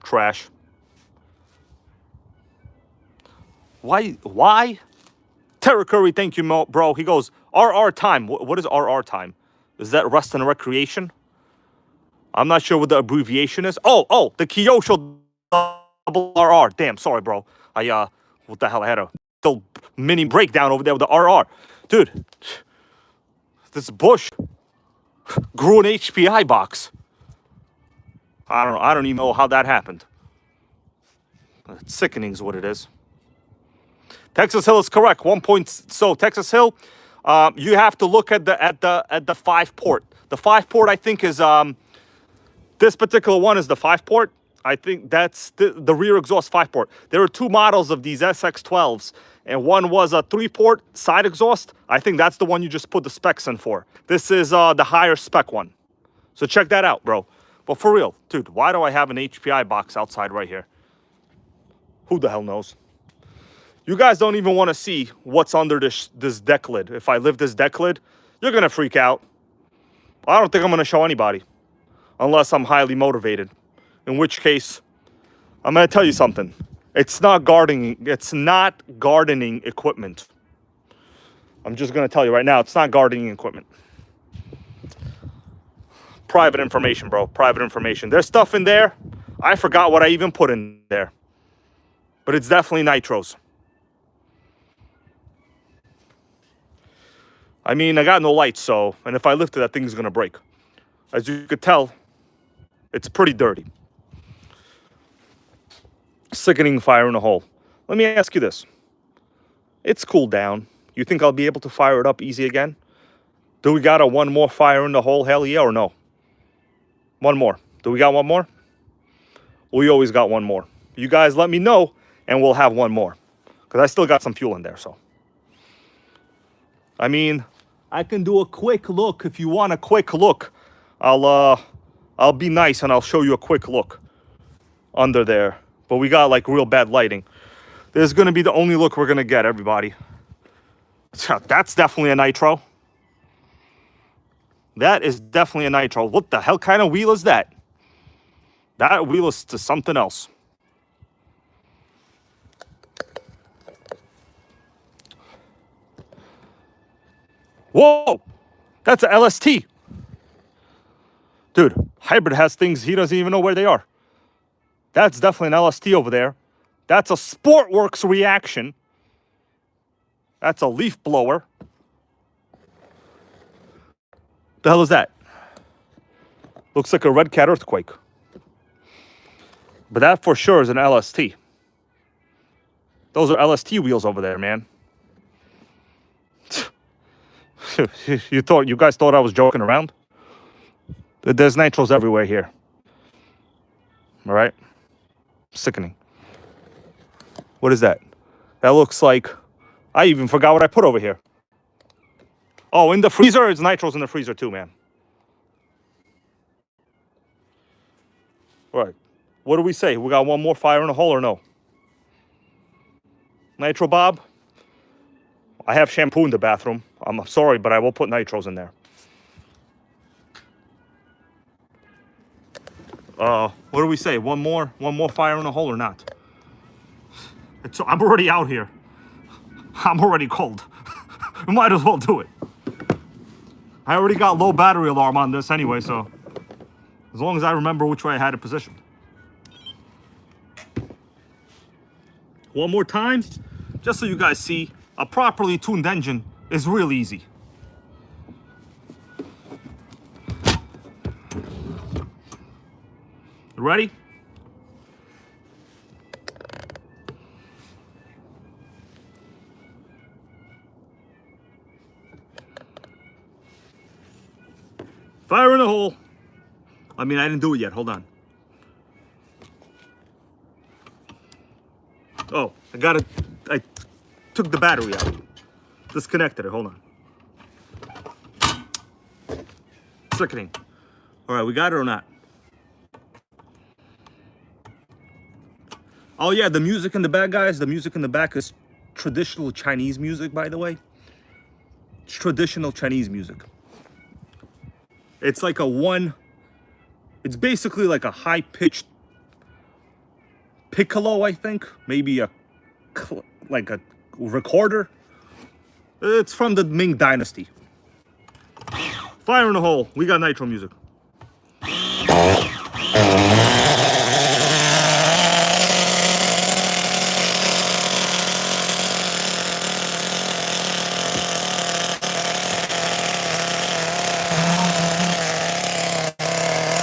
[SPEAKER 1] Trash. Why? Terry Curry, thank you, bro. He goes, RR time. What is RR time? Is that rest and recreation? I'm not sure what the abbreviation is. Oh, the Kyosho double RR. Damn, sorry, bro. What the hell? I had a little mini breakdown over there with the RR. Dude, this bush grew an HPI box. I don't even know how that happened. It's sickening is what it is. Texas Hill is correct. 1 point. So Texas Hill, you have to look at the 5 port. The 5 port, I think, is this particular one is the 5 port. I think that's the rear exhaust 5 port. There are 2 models of these SX12s, and one was a 3 port side exhaust. I think that's the one you just put the specs in for. This is the higher spec one. So check that out, bro. But for real, dude, why do I have an HPI box outside right here? Who the hell knows? You guys don't even want to see what's under this deck lid. If I lift this deck lid, you're going to freak out. I don't think I'm going to show anybody unless I'm highly motivated. In which case, I'm going to tell you something. It's not gardening equipment. I'm just going to tell you right now, it's not gardening equipment. Private information, bro. Private information. There's stuff in there. I forgot what I even put in there. But it's definitely nitros. I mean, I got no lights, and if I lift it, that thing's gonna break. As you could tell, it's pretty dirty. Sickening fire in a hole. Let me ask you this. It's cooled down. You think I'll be able to fire it up easy again? Do we got one more fire in the hole? Hell yeah or no? One more. Do we got one more? We always got one more. You guys let me know, and we'll have one more. Because I still got some fuel in there, so. I mean, I can do a quick look. If you want a quick look, I'll be nice and I'll show you a quick look under there. But we got like real bad lighting. This is going to be the only look we're going to get, everybody. That's definitely a nitro. That is definitely a nitro. What the hell kind of wheel is that? That wheel is to something else. Whoa! That's a LST. Dude, Hybrid has things he doesn't even know where they are. That's definitely an LST over there. That's a Sportworks reaction. That's a leaf blower. The hell is that? Looks like a Red Cat Earthquake. But that for sure is an LST. Those are LST wheels over there, man. You guys thought I was joking around? There's nitros everywhere here. All right? Sickening. What is that? That looks like... I even forgot what I put over here. Oh, in the freezer? It's nitros in the freezer too, man. All right. What do we say? We got one more fire in the hole or no? Nitro Bob? I have shampoo in the bathroom. I'm sorry, but I will put nitros in there. What do we say? One more fire in the hole or not? I'm already out here. I'm already cold. Might as well do it. I already got low battery alarm on this anyway, so as long as I remember which way I had it positioned. One more time, just so you guys see, a properly tuned engine is real easy. Ready? Fire in the hole. I mean, I didn't do it yet. Hold on. I took the battery out. Disconnected it. Hold on. Sickening. All right, we got it or not? Oh yeah, the music in the back, guys. The music in the back is traditional Chinese music, by the way. It's traditional Chinese music. It's like it's basically like a high-pitched piccolo, I think. Maybe like a recorder. It's from the Ming Dynasty. Fire in the hole. We got Nitro music.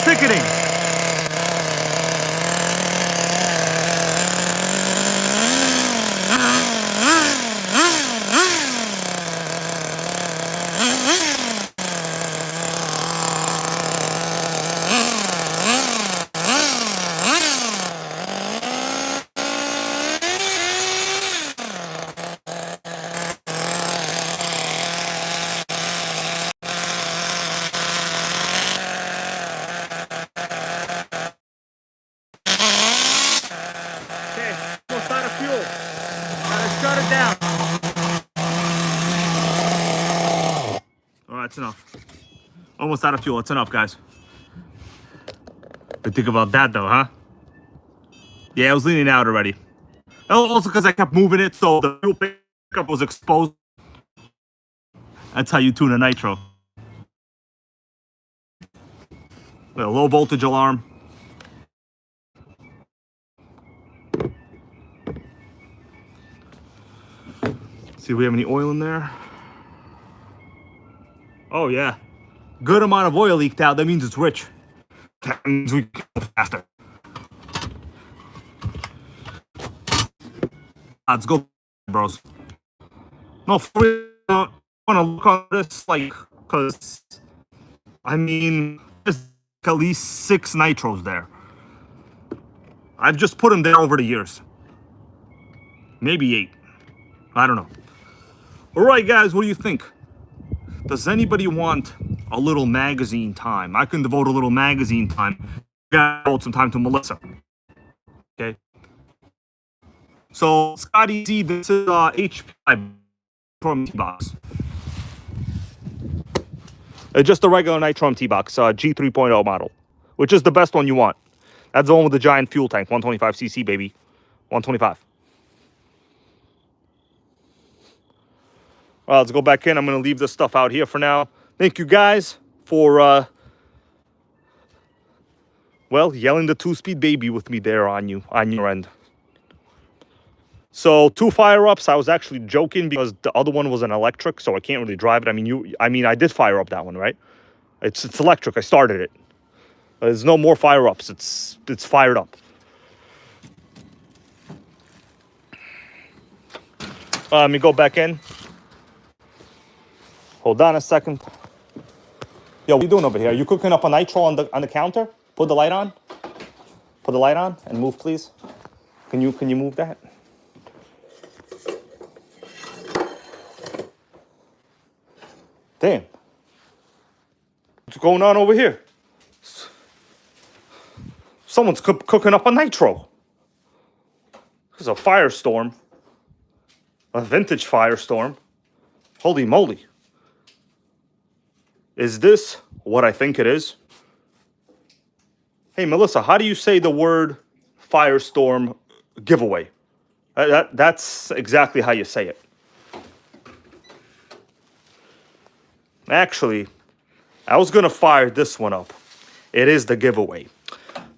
[SPEAKER 1] Sickening. Shut it down. All right, that's enough. Almost out of fuel. That's enough, guys. What do you think about that, though, huh? Yeah, it was leaning out already. Also, because I kept moving it, so the fuel pickup was exposed. That's how you tune a Nitro. A low voltage alarm. See if we have any oil in there. Oh yeah, good amount of oil leaked out. That means it's rich. That means we can go faster. Let's go, bros. No, for real, I want to look on this, like, because I mean, there's at least 6 Nitros there. I've just put them there over the years. Maybe 8. I don't know. All right, guys, what do you think? Does anybody want a little magazine time? I can devote a little magazine time. Gotta devote some time to Melissa. Okay. So, Scotty Z, this is HPI from T-Box. Just a regular Nitro T-Box, G3.0 model, which is the best one you want. That's the one with the giant fuel tank, 125cc, baby. 125. All right, let's go back in. I'm going to leave this stuff out here for now. Thank you guys for, well, yelling the 2-speed baby with me there on your end. So 2 fire-ups. I was actually joking because the other one was an electric, so I can't really drive it. I mean, I did fire up that one, right? It's electric. I started it. There's no more fire-ups. It's fired up. Let me go back in. Hold on a second. Yo, what are you doing over here? Are you cooking up a Nitro on the counter? Put the light on. Put the light on and move, please. Can you move that? Damn. What's going on over here? Someone's cooking up a Nitro. There's a firestorm. A vintage firestorm. Holy moly. Is this what I think it is? Hey, Melissa, how do you say the word firestorm giveaway? That's exactly how you say it. Actually, I was going to fire this one up. It is the giveaway.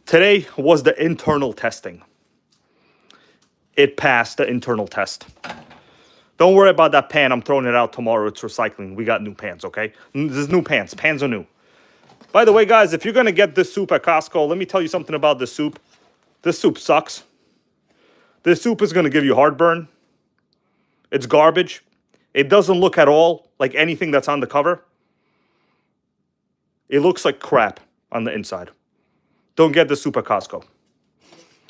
[SPEAKER 1] Today was the internal testing. It passed the internal test. Don't worry about that pan. I'm throwing it out tomorrow. It's recycling. We got new pans, okay? There's new pans. Pans are new. By the way, guys, if you're going to get this soup at Costco, let me tell you something about this soup. This soup sucks. This soup is going to give you heartburn. It's garbage. It doesn't look at all like anything that's on the cover. It looks like crap on the inside. Don't get this soup at Costco.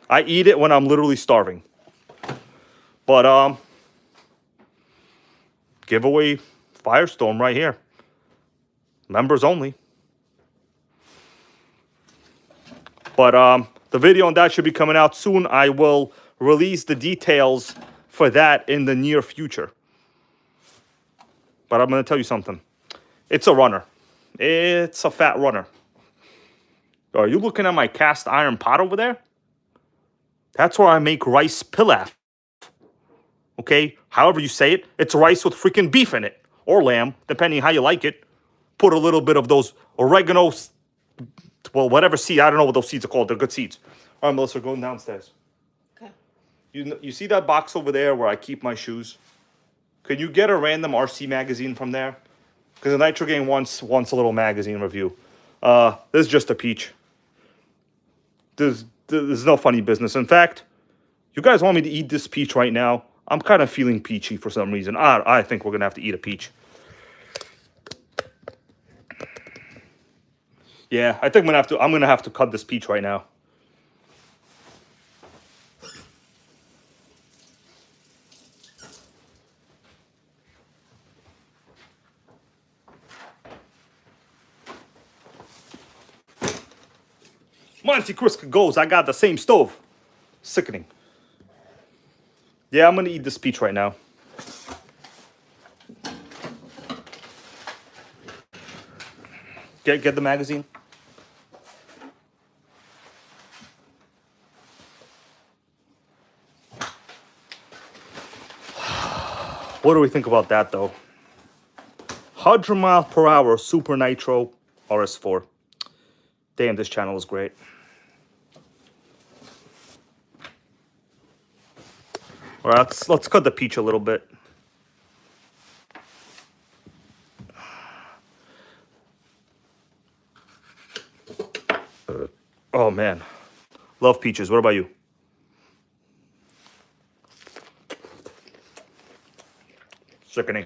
[SPEAKER 1] I eat it when I'm literally starving. But giveaway Firestorm right here. Members only. But the video on that should be coming out soon. I will release the details for that in the near future. But I'm going to tell you something. It's a runner. It's a fat runner. Are you looking at my cast iron pot over there? That's where I make rice pilaf. Okay? However you say it. It's rice with freaking beef in it. Or lamb, depending how you like it. Put a little bit of those oregano, well, whatever seed. I don't know what those seeds are called. They're good seeds. All right, Melissa, going downstairs.
[SPEAKER 2] Okay.
[SPEAKER 1] You see that box over there where I keep my shoes? Could you get a random RC magazine from there? Because the Nitro game wants a little magazine review. This is just a peach. There's no funny business. In fact, you guys want me to eat this peach right now? I'm kind of feeling peachy for some reason. I think we're going to have to eat a peach. Yeah, I think I'm gonna have to cut this peach right now. Monte Cristo goes, I got the same stove. Sickening. Yeah, I'm gonna eat this peach right now. Get the magazine. What do we think about that, though? 100 mile per hour Super Nitro RS4. Damn, this channel is great. All right, let's cut the peach a little bit. Oh, man. Love peaches. What about you? Sickening.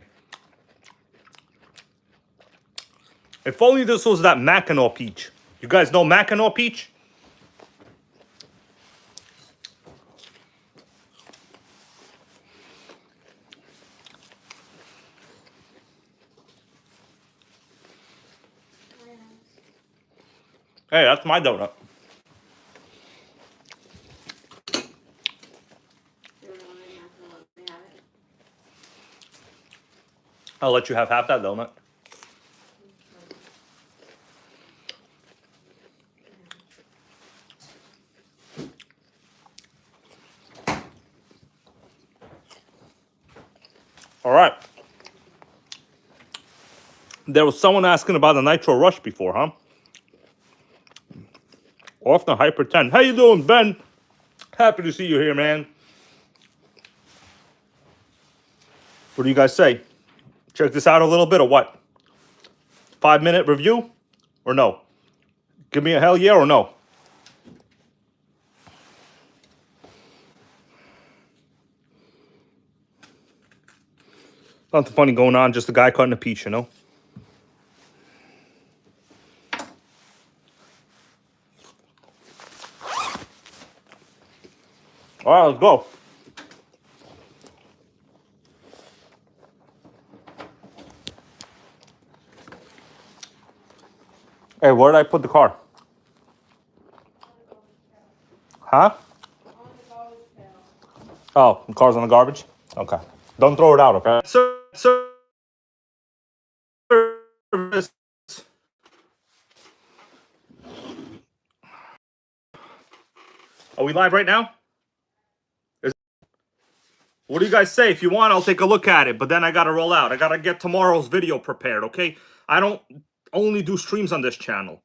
[SPEAKER 1] If only this was that Mackinac peach. You guys know Mackinac peach? Hey, that's my donut. I'll let you have half that donut. All right. There was someone asking about the Nitro Rush before, huh? Off the Hyper 10. How you doing, Ben? Happy to see you here, man. What do you guys say? Check this out a little bit or what? 5-minute review or no? Give me a hell yeah or no? Nothing funny going on, just a guy cutting a peach, you know? All right, let's go. Hey, where did I put the car? Huh? Oh, the car's on the garbage? Okay. Don't throw it out, okay? Service. Are we live right now? What do you guys say? If you want, I'll take a look at it, but then I gotta roll out. I gotta get tomorrow's video prepared, okay? I don't only do streams on this channel.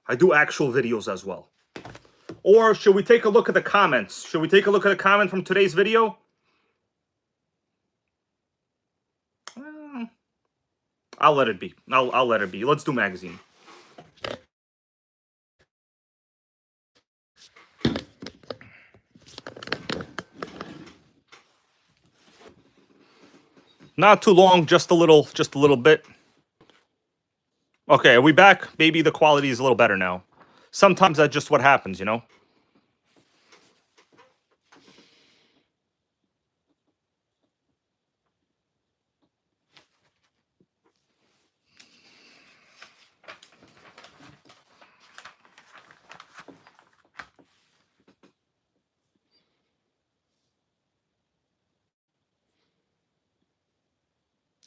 [SPEAKER 1] I do actual videos as well. Or should we take a look at the comments? Should we take a look at the comment from today's video? I'll let it be. I'll let it be. Let's do magazine. Not too long, just a little bit. Okay, are we back? Maybe the quality is a little better now. Sometimes that's just what happens, you know?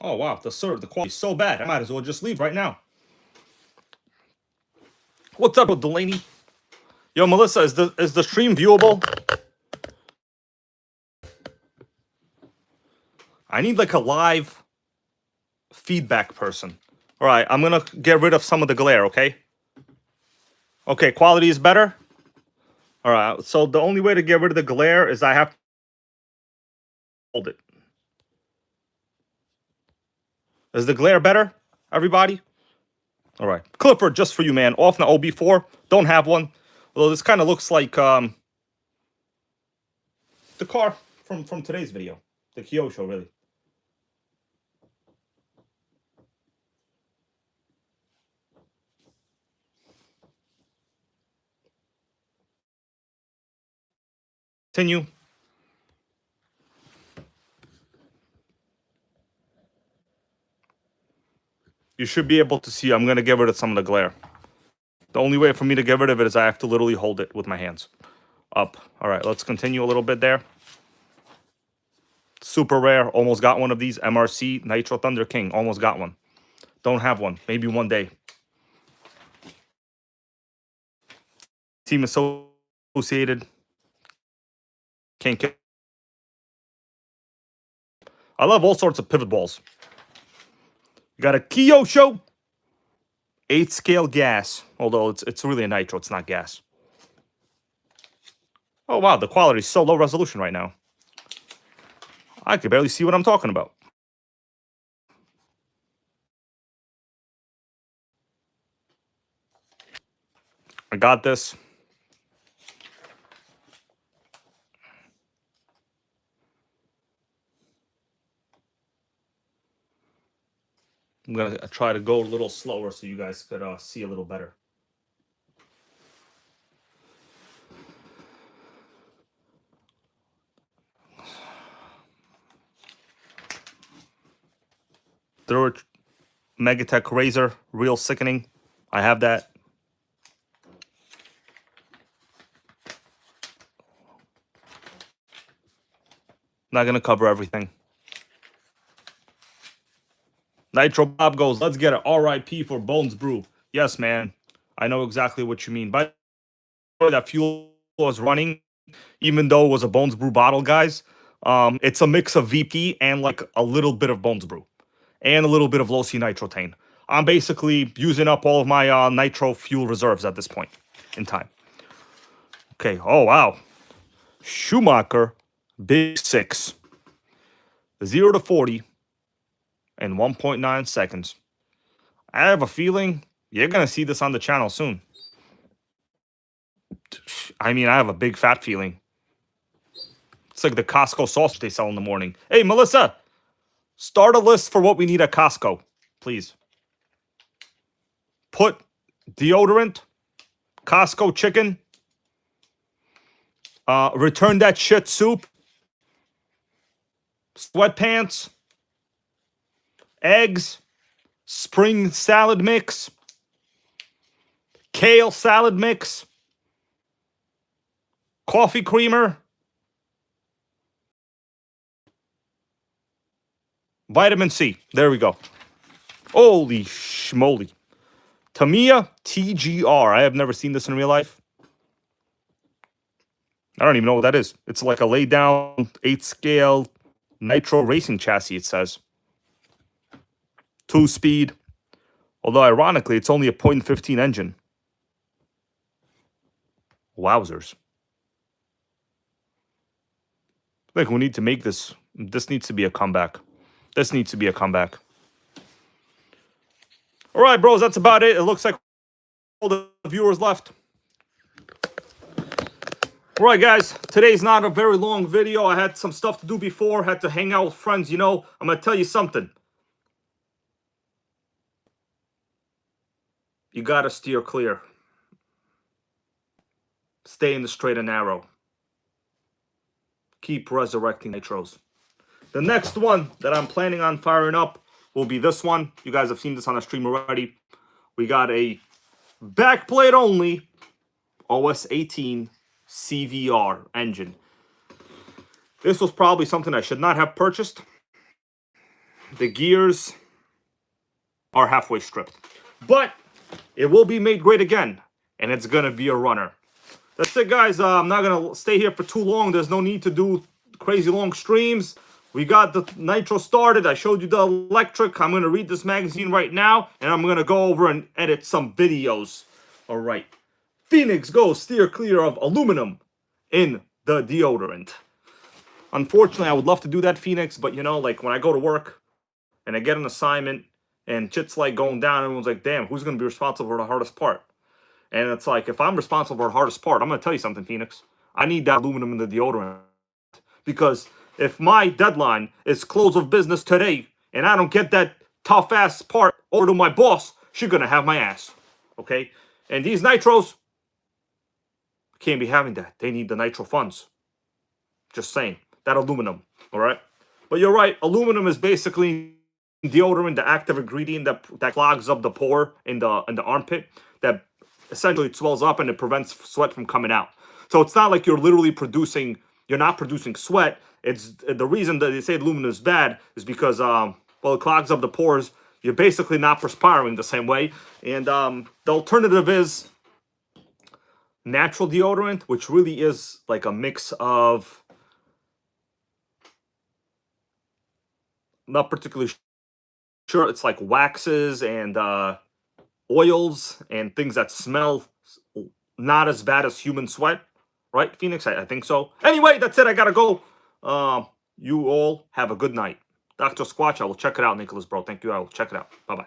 [SPEAKER 1] Oh, wow. The quality is so bad. I might as well just leave right now. What's up, Delaney? Yo, Melissa, is the stream viewable? I need like a live feedback person. All right, I'm going to get rid of some of the glare, okay? Okay, quality is better. All right, so the only way to get rid of the glare is I have to hold it. Is the glare better, everybody? All right, Clifford, just for you, man. Off the OB4. Don't have one. Although this kind of looks like the car from today's video. The Kyosho, really. Continue. You should be able to see I'm going to get rid of some of the glare. The only way for me to get rid of it is I have to literally hold it with my hands up. All right, let's continue a little bit there. Super rare. Almost got one of these. MRC Nitro Thunder King. Almost got one. Don't have one. Maybe one day. Team associated. Can't get. I love all sorts of pivot balls. You got a Kyosho 8 scale gas. Although it's really a nitro. It's not gas. Oh, wow. The quality is so low resolution right now. I can barely see what I'm talking about. I got this. I'm going to try to go a little slower so you guys could see a little better. Through Megatech Razor, real sickening. I have that. Not going to cover everything. Nitro Bob goes, let's get it. RIP for Bones Brew. Yes, man. I know exactly what you mean. But that fuel was running, even though it was a Bones Brew bottle, guys. It's a mix of VP and like a little bit of Bones Brew. And a little bit of low C nitrotane. I'm basically using up all of my nitro fuel reserves at this point in time. Okay, oh wow. Schumacher, Big 6. 0 to 40 in 1.9 seconds. I have a feeling you're going to see this on the channel soon. I mean, I have a big fat feeling. It's like the Costco sausage they sell in the morning. Hey, Melissa, start a list for what we need at Costco, please. Put deodorant, Costco chicken, return that shit soup, sweatpants, eggs, spring salad mix, kale salad mix, coffee creamer, vitamin C. There we go. Holy schmoly. Tamiya TGR. I have never seen this in real life. I don't even know what that is. It's like a laid down 8 scale nitro racing chassis, it says. 2-speed. Although ironically, it's only a 0.15 engine. Wowzers. I think we need to make this. This needs to be a comeback. This needs to be a comeback. All right, bros, that's about it. It looks like all the viewers left. All right, guys, today's not a very long video. I had some stuff to do before. Had to hang out with friends, you know. I'm going to tell you something. You got to steer clear. Stay in the straight and narrow. Keep resurrecting nitros. The next one that I'm planning on firing up will be this one. You guys have seen this on the stream already. We got a backplate only OS 18 CVR engine. This was probably something I should not have purchased. The gears are halfway stripped. But it will be made great again. And it's going to be a runner. That's it, guys. I'm not going to stay here for too long. There's no need to do crazy long streams. We got the Nitro started. I showed you the electric. I'm going to read this magazine right now. And I'm going to go over and edit some videos. All right. Phoenix goes steer clear of aluminum in the deodorant. Unfortunately, I would love to do that, Phoenix. But, you know, like when I go to work and I get an assignment and shit's like going down, everyone's like, damn, who's going to be responsible for the hardest part? And it's like, if I'm responsible for the hardest part, I'm going to tell you something, Phoenix. I need that aluminum in the deodorant. Because if my deadline is close of business today and I don't get that tough-ass part over to my boss, she's going to have my ass. Okay? And these Nitros can't be having that. They need the Nitro funds. Just saying. That aluminum. All right? But you're right. Aluminum is basically deodorant, the active ingredient that clogs up the pore in the armpit. That essentially it swells up and it prevents sweat from coming out. So it's not like you're literally you're not producing sweat. It's the reason that they say aluminum is bad is because well, it clogs up the pores. You're basically not perspiring the same way. And the alternative is natural deodorant, which really is like a mix of, not particularly sure, it's like waxes and oils and things that smell not as bad as human sweat. Right, Phoenix? I think so. Anyway, that's it. I gotta go. You all have a good night. Dr. Squatch, I will check it out, Nicholas, bro. Thank you. I will check it out. Bye-bye.